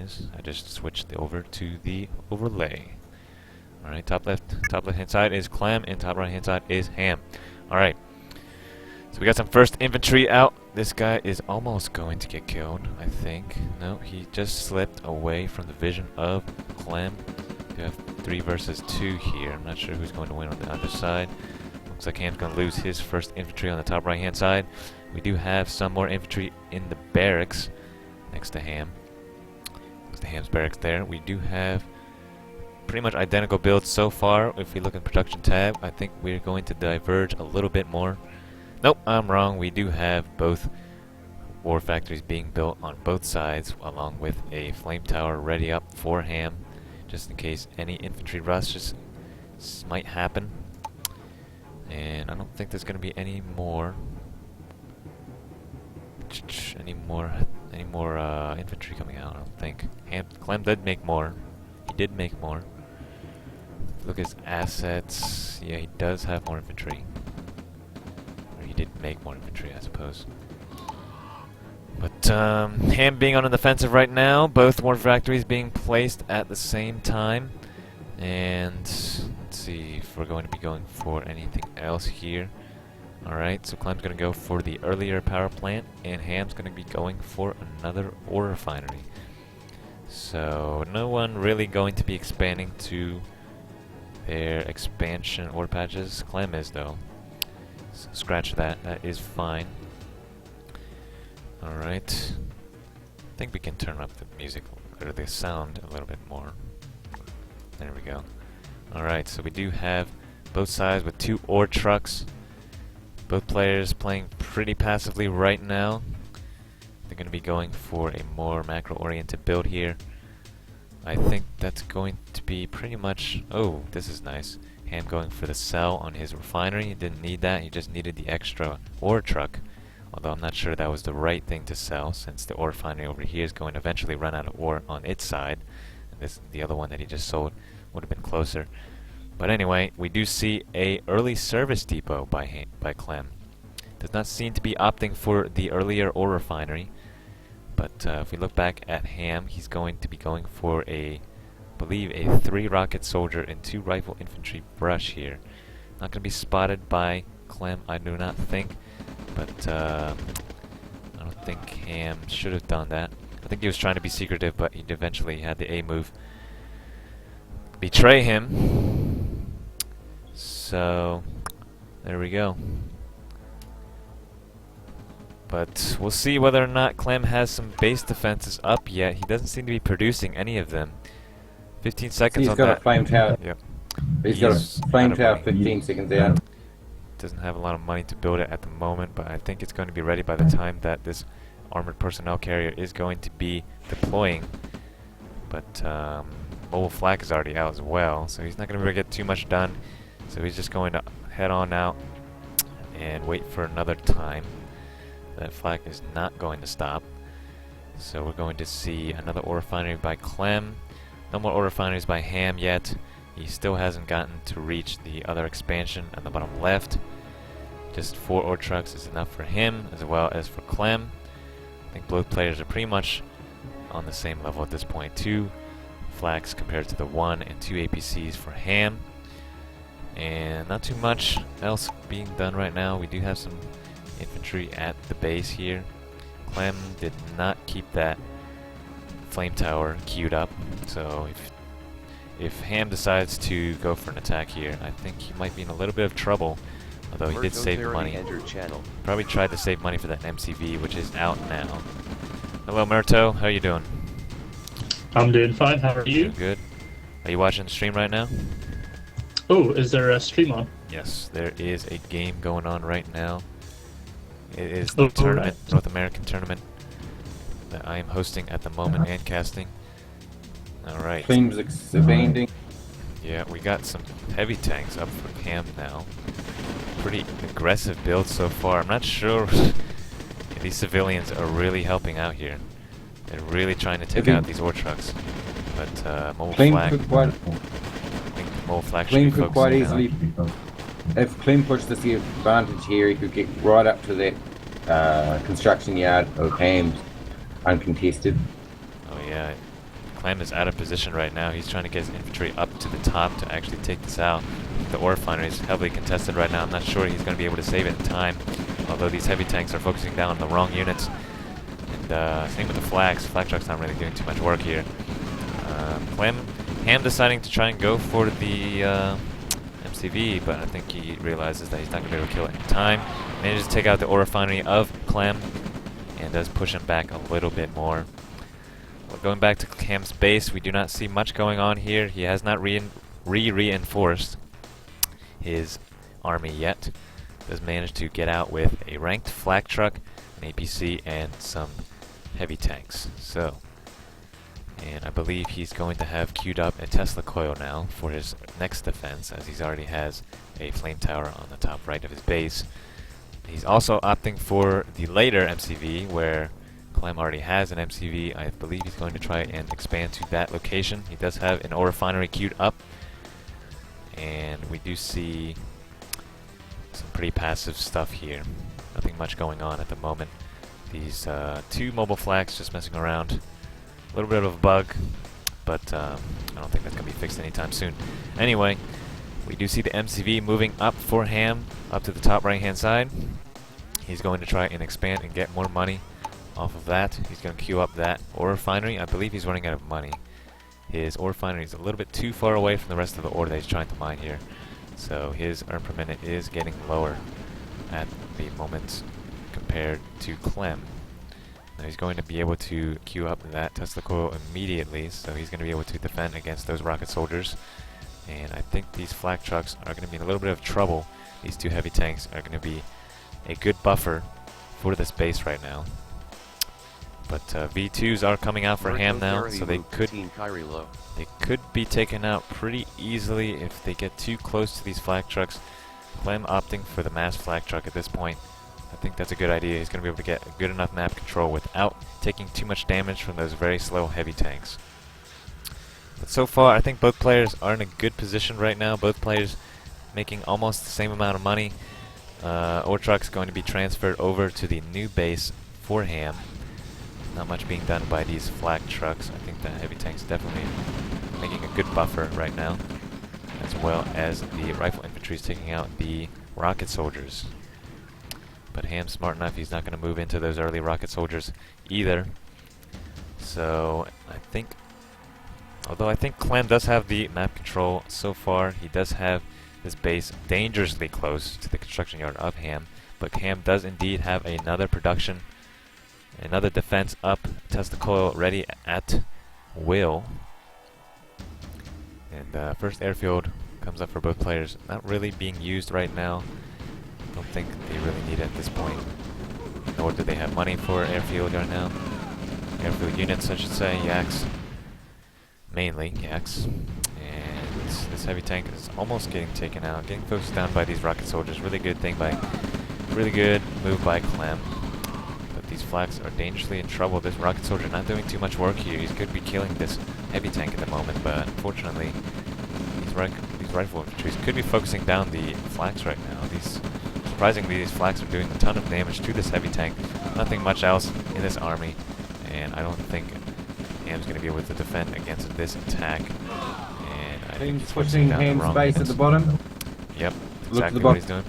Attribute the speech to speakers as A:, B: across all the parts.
A: is. I just switched over to the overlay. Alright, top left hand side is Clemb, and top right hand side is Ham. Alright. So we got some first infantry out. This guy is almost going to get killed, I think. No, he just slipped away from the vision of Clemb. We have 3 versus 2 here. I'm not sure who's going to win on the other side. Looks like Ham's going to lose his first infantry on the top right hand side. We do have some more infantry in the barracks next to Ham. Next to Ham's barracks there. We do have pretty much identical builds so far. If we look in production tab, I think we're going to diverge a little bit more. Nope, I'm wrong. We do have both war factories being built on both sides, along with a flame tower ready up for Ham, just in case any infantry rushes might happen. And I don't think there's going to be any more infantry coming out. I don't think. Clemb did make more. He did make more. Look at his assets. Yeah, he does have more infantry. Or he did make more infantry, I suppose. But Ham being on the defensive right now, both war factories being placed at the same time. And let's see if we're going to be going for anything else here. Alright, so Clemb's going to go for the earlier power plant, and Ham's going to be going for another ore refinery. So no one really going to be expanding to their expansion ore patches. Clemb is though. So scratch that, that is fine. Alright. I think we can turn up the music or the sound a little bit more. There we go. Alright, so we do have both sides with 2 ore trucks. Both players playing pretty passively right now. They're going to be going for a more macro-oriented build here. I think that's going to be pretty much... Oh, this is nice. Ham going for the cell on his refinery. He didn't need that. He just needed the extra ore truck. Although I'm not sure that was the right thing to sell, since the ore refinery over here is going to eventually run out of ore on its side. And the other one that he just sold would have been closer. But anyway, we do see a early service depot by Clemb. Does not seem to be opting for the earlier ore refinery. But if we look back at Ham, he's going to be going for I believe a 3 rocket soldier and 2 rifle infantry brush here. Not going to be spotted by Clemb, I do not think. But I don't think Ham should have done that. I think he was trying to be secretive, but he eventually had the A move betray him. So there we go. But we'll see whether or not Clemb has some base defenses up yet. He doesn't seem to be producing any of them. 15 seconds on that.
B: He's got a flame tower.
A: Yep.
B: He's got a flame tower 15 seconds out.
A: Doesn't have a lot of money to build it at the moment, but I think it's going to be ready by the time that this armored personnel carrier is going to be deploying. But mobile flak is already out as well, so he's not going to be able to get too much done. So he's just going to head on out and wait for another time. That flak is not going to stop. So we're going to see another ore refinery by Clemb. No more ore refineries by Ham yet. He still hasn't gotten to reach the other expansion on the bottom left. Just 4 ore trucks is enough for him as well as for Clemb. I think both players are pretty much on the same level at this point. 2 flaks compared to the 1 and 2 APCs for Ham. And not too much else being done right now. We do have some infantry at the base here. Clemb did not keep that flame tower queued up, so if Ham decides to go for an attack here, I think he might be in a little bit of trouble. Although he did save money. Probably tried to save money for that MCV, which is out now. Hello, Murto. How are you doing?
C: I'm doing fine. How are you?
A: Doing good. Are you watching the stream right now?
C: Oh, is there a stream on?
A: Yes, there is a game going on right now. It is the tournament, North American tournament, that I am hosting at the moment and casting. Alright.
B: Claims expanding.
A: Yeah, we got some heavy tanks up for Ham now. Pretty aggressive build so far. I'm not sure if these civilians are really helping out here. They're really trying to take out these ore trucks. But mobile flag, I think the mobile flag should be focusing
B: quite
A: now.
B: easily. If Clemb pushed the advantage here, he could get right up to the construction yard of Ham's uncontested.
A: Oh yeah, Clemb is out of position right now. He's trying to get his infantry up to the top to actually take this out. The ore refinery is heavily contested right now. I'm not sure he's going to be able to save it in time, although these heavy tanks are focusing down on the wrong units. And same with the flags. Flag truck's not really doing too much work here. Hamb deciding to try and go for the MCV, but I think he realizes that he's not going to be able to kill it in time. Manages to take out the ore refinery of Clemb and does push him back a little bit more. Well, going back to Hamb's base, we do not see much going on here. He has not reinforced his army yet. Does manage to get out with a ranked flak truck, an APC, and some heavy tanks. So, and I believe he's going to have queued up a Tesla coil now for his next defense, as he already has a flame tower on the top right of his base. He's also opting for the later MCV, where Clemb already has an MCV. I believe he's going to try and expand to that location. He does have an ore refinery queued up, and we do see some pretty passive stuff here. Nothing much going on at the moment. These two mobile flags just messing around. A little bit of a bug, but I don't think that's going to be fixed anytime soon. Anyway, we do see the MCV moving up for Hamb, up to the top right hand side. He's going to try and expand and get more money off of that. He's going to queue up that ore refinery. I believe he's running out of money. His ore refinery is a little bit too far away from the rest of the ore that he's trying to mine here. So his earn per minute is getting lower at the moment compared to Clemb. Now he's going to be able to queue up that Tesla coil immediately, so he's going to be able to defend against those rocket soldiers. And I think these flak trucks are going to be in a little bit of trouble. These two heavy tanks are going to be a good buffer for this base right now. But V2s are coming out for Hamb now, so they could be taken out pretty easily if they get too close to these flak trucks. Clemb opting for the mass flak truck at this point. I think that's a good idea. He's going to be able to get good enough map control without taking too much damage from those very slow heavy tanks. But so far, I think both players are in a good position right now. Both players making almost the same amount of money. Ore truck's going to be transferred over to the new base for Hamb. Not much being done by these flak trucks. I think the heavy tank's definitely making a good buffer right now, as well as the rifle infantry is taking out the rocket soldiers. But Hamb's smart enough, he's not going to move into those early rocket soldiers either. So I think, although I think Clemb does have the map control so far, he does have this base dangerously close to the construction yard of Hamb. But Hamb does indeed have another production, another defense up, Tesla coil ready at will. And first airfield comes up for both players. Not really being used right now. Don't think they really need it at this point. Nor do they have money for airfield right now. Airfield units, I should say, yaks. Mainly yaks. And this heavy tank is almost getting taken out, getting focused down by these rocket soldiers. Really good move by Clemb. But these flags are dangerously in trouble. This rocket soldier not doing too much work here. He could be killing this heavy tank at the moment, but unfortunately, these rifle infantry could be focusing down the flags right now. Surprisingly, these flags are doing a ton of damage to this heavy tank. Nothing much else in this army, and I don't think Hamb's going to be able to defend against this attack. And I think he's
B: pushing Hamb's base at the bottom.
A: Yep, exactly what he's doing.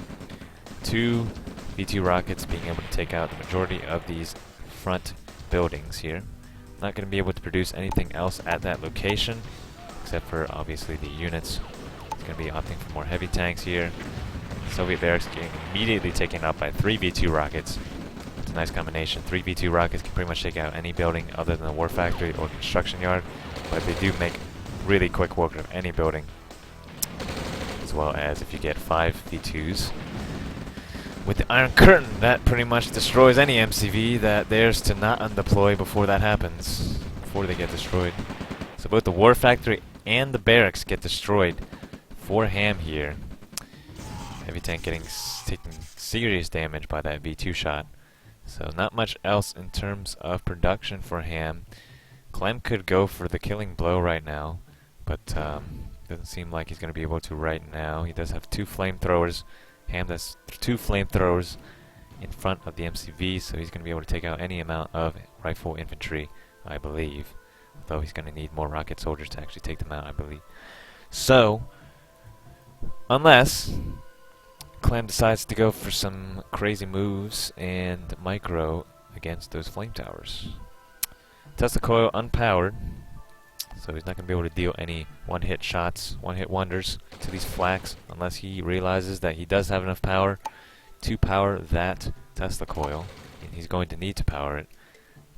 A: Two V2 rockets being able to take out the majority of these front buildings here. Not going to be able to produce anything else at that location, except for obviously the units. It's going to be opting for more heavy tanks here. Soviet barracks getting immediately taken out by 3 V2 rockets. It's a nice combination. 3 V2 rockets can pretty much take out any building other than the war factory or construction yard, but they do make really quick work of any building. As well as if you get 5 V2s with the Iron Curtain, that pretty much destroys any MCV that dares to not undeploy before that happens, before they get destroyed. So both the war factory and the barracks get destroyed for Hamb here. Heavy tank taking serious damage by that V2 shot. So not much else in terms of production for Hamb. Clemb could go for the killing blow right now, but doesn't seem like he's going to be able to right now. He does have 2 flamethrowers. Hamb has 2 flamethrowers in front of the MCV, so he's going to be able to take out any amount of rifle infantry, I believe. though he's going to need more rocket soldiers to actually take them out, I believe. So, unless Clemb decides to go for some crazy moves and micro against those flame towers. Tesla coil unpowered, so he's not going to be able to deal any one-hit shots, one-hit wonders to these flaks unless he realizes that he does have enough power to power that Tesla coil, and he's going to need to power it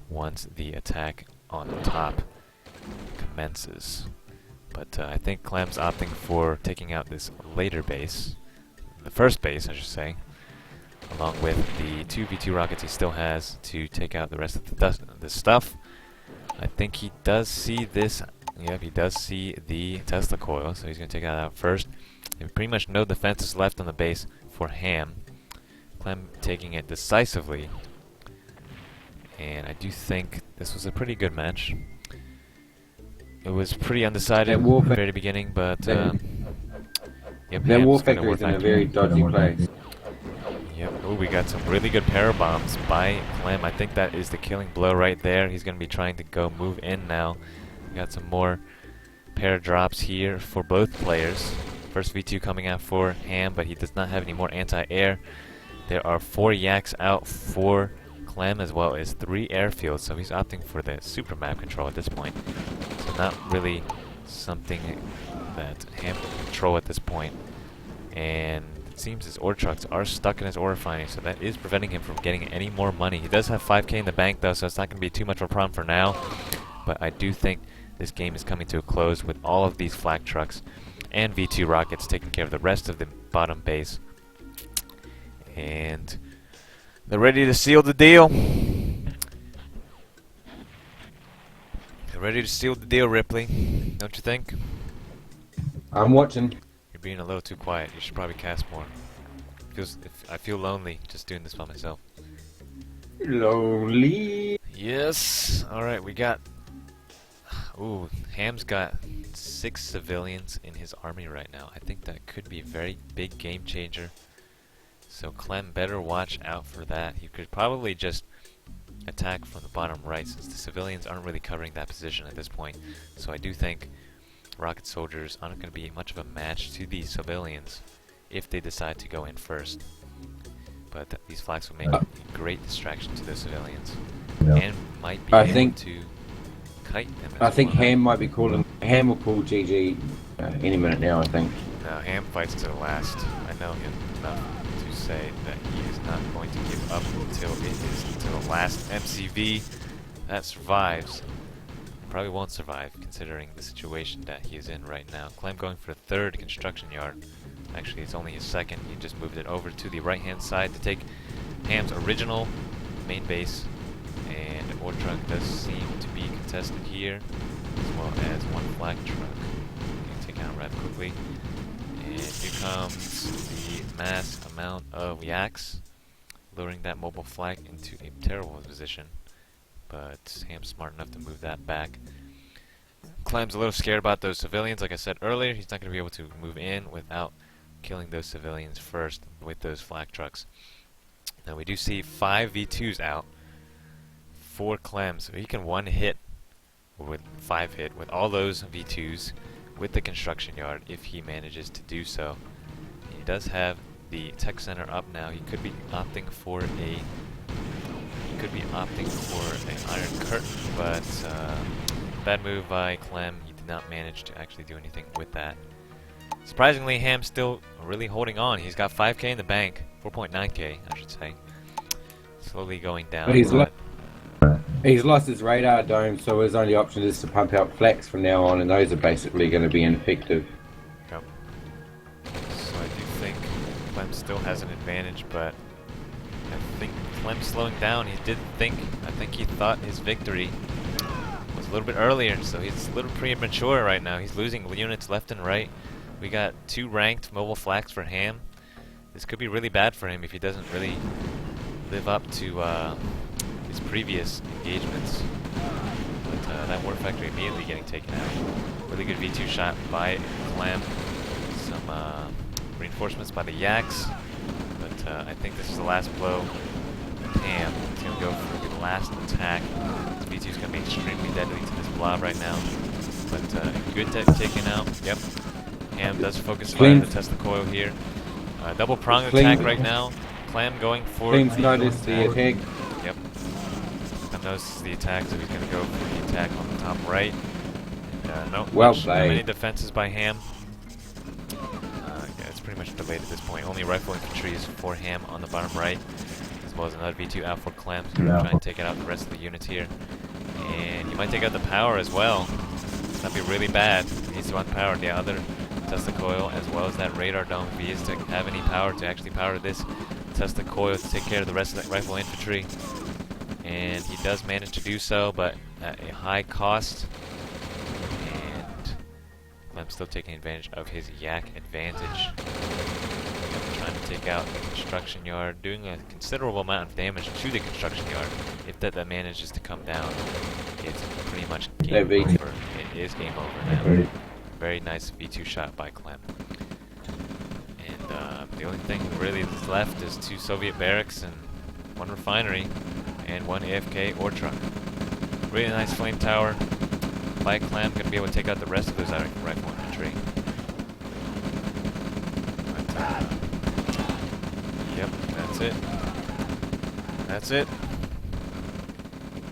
A: once the attack on the top commences. But I think Clemb's opting for taking out this later base, the first base I should say, along with the 2 V2 rockets he still has to take out the rest of the stuff. I think he does see this. Yep, he does see the Tesla coil, so he's going to take that out first. And pretty much no defenses left on the base for Ham. Clemb taking it decisively. And I do think this was a pretty good match. It was pretty undecided at the very beginning, but yep,
B: Their war
A: Ham's gonna
B: factory
A: war
B: is in a
A: factory.
B: very dodgy place.
A: Yep. Oh, we got some really good para bombs by Clemb. I think that is the killing blow right there. He's going to be trying to go move in now. We got some more para drops here for both players. First V2 coming out for Ham, but he does not have any more anti-air. There are 4 yaks out for Clemb as well as 3 airfields, so he's opting for the super map control at this point. So not really something that Ham can control at this point. And it seems his ore trucks are stuck in his ore refining, so that is preventing him from getting any more money. He does have 5k in the bank though, so it's not going to be too much of a problem for now. But I do think this game is coming to a close with all of these flak trucks and V2 rockets taking care of the rest of the bottom base. And they're ready to seal the deal. They're ready to seal the deal, Ripley. Don't you think?
B: I'm watching.
A: You're being a little too quiet. You should probably cast more. I feel lonely just doing this by myself.
B: Lonely.
A: Yes. Alright, we got... Ooh, Ham's got 6 civilians in his army right now. I think that could be a very big game changer. So Clemb better watch out for that. He could probably just attack from the bottom right since the civilians aren't really covering that position at this point. So I do think rocket soldiers aren't going to be much of a match to these civilians if they decide to go in first. But these flags will make a great distraction to the civilians and might be able to kite them as
B: I think
A: well.
B: Ham might be calling. Ham will call GG any minute now, I think.
A: No, Ham fights to the last. I know him enough to say that he is not going to give up until the last MCV that survives. Probably won't survive considering the situation that he is in right now. Clemb going for the 3rd construction yard. Actually, it's only his 2nd. He just moved it over to the right-hand side to take Ham's original main base. And ore truck does seem to be contested here, as well as 1 flag truck. Getting taken out rather quickly. And here comes the mass amount of yaks, luring that mobile flag into a terrible position. But Ham's smart enough to move that back. Clemb's a little scared about those civilians. Like I said earlier, he's not going to be able to move in without killing those civilians first with those flak trucks. Now we do see 5 V2s out for Clemb, so he can 1 hit with 5 hit with all those V2s with the construction yard if he manages to do so. He does have the tech center up now. He could be opting for an iron curtain, but bad move by Clemb. He did not manage to actually do anything with that. Surprisingly, Ham's still really holding on. He's got 5k in the bank, 4.9k I should say. Slowly going down.
B: But he's lost his radar dome, so his only option is to pump out flaks from now on, and those are basically going to be ineffective.
A: Yep. So I do think Clemb still has an advantage, but I think Clemb's slowing down. I think he thought his victory was a little bit earlier, so he's a little premature right now. He's losing units left and right. We got 2 ranked mobile flags for Ham. This could be really bad for him if he doesn't really live up to his previous engagements. But that war factory immediately getting taken out. Really good V2 shot by Clemb. Some reinforcements by the yaks. But I think this is the last blow. Ham is going to go for the last attack. This V2 is going to be extremely deadly to this blob right now. But good taken out. Yep. Ham does focus fire to test the coil here. Double prong attack right now. Clemb going for
B: Clemb's noticed the attack.
A: Yep. Clemb notices the attack, so he's going to go for the attack on the top right. No,
B: Well
A: not
B: played.
A: many defenses by Ham. Yeah, it's pretty much delayed at this point. Only rifle infantry is for Ham on the bottom right, as well as another V2 out for Clemb. So we're trying to take out the rest of the units here. And he might take out the power as well. That'd be really bad. He needs to unpower the other Tesla coil as well as that radar dome if he is to have any power to actually power this Tesla coil to take care of the rest of that rifle infantry. And he does manage to do so, but at a high cost. And I'm still taking advantage of his yak advantage. Trying to take out the construction yard, doing a considerable amount of damage to the construction yard. If that manages to come down, it's pretty much game over. It is game over now. Very nice V2 shot by Clemb. And the only thing really that's left is 2 Soviet barracks and 1 refinery and 1 AFK ore truck. Really nice flame tower by Clemb. Going to be able to take out the rest of those rifle infantry. But, yep, that's it. That's it.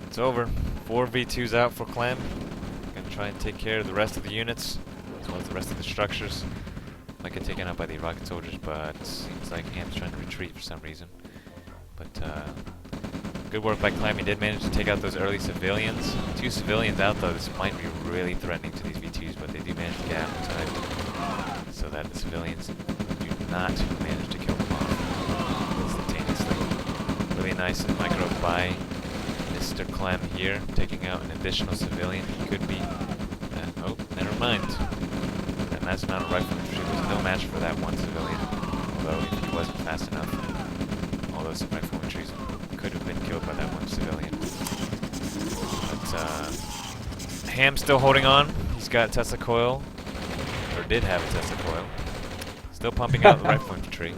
A: It's over. 4 V2s out for Clemb. Gonna try and take care of the rest of the units, as well as the rest of the structures. Might get taken out by the rocket soldiers, but seems like Ham's trying to retreat for some reason. But good work by Clemb. He did manage to take out those early civilians. 2 civilians out though. This might be really threatening to these V2s, but they do manage to get out in time, so that the civilians do not manage to kill them off instantaneously. Really nice micro by Mr. Clemb here, taking out an additional civilian. He could be... oh, never mind. That massive amount of rifle infantry was no match for that 1 civilian. Although if he wasn't fast enough, all those rifle infantry could have been killed by that 1 civilian. But Ham's still holding on. He's got a Tesla coil, or did have a Tesla coil. Still pumping out the rifle infantry.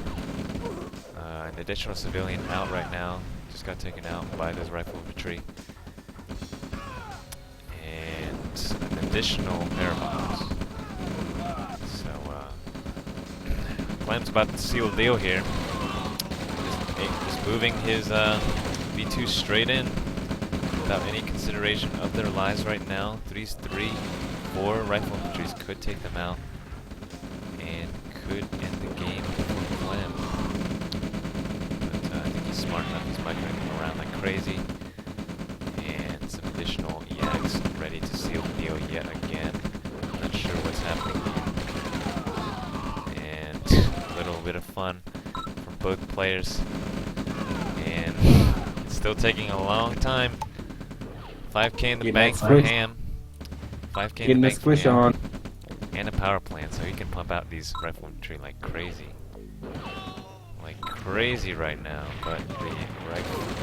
A: An additional civilian out right now. Just got taken out by those rifle infantry. And an additional air bombs. So, Clemb's about to seal the deal here. Just moving his V2 straight in without any consideration of their lives right now. 3's 3, 4 rifle infantry could take them out and could end the game for Clemb. But I think he's smart enough. He's microing around like crazy. And some additional yaks ready to seal the deal yet again. Not sure what's happening here. And a little bit of fun from both players. And it's still taking a long time. 5k in the bank for Ham. 5k in the bank for Ham. And a power plant, so he can pump out these rifle infantry like crazy. Like crazy right now, but the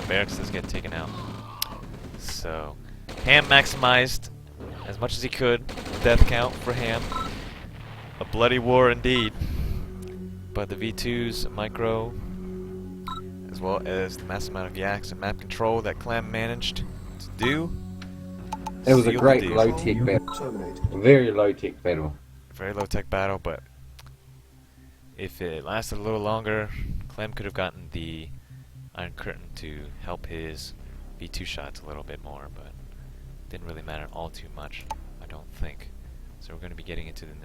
A: barracks does get taken out. So, Ham maximized as much as he could. Death count for Ham. A bloody war indeed. But the V2's micro, as well as the massive amount of yaks and map control that Clemb managed to do.
B: It was a great low-tech battle. A very low-tech battle.
A: Very low-tech battle, but if it lasted a little longer, Clemb could have gotten the Iron Curtain to help his V2 shots a little bit more, but it didn't really matter all too much, I don't think. So we're going to be getting into the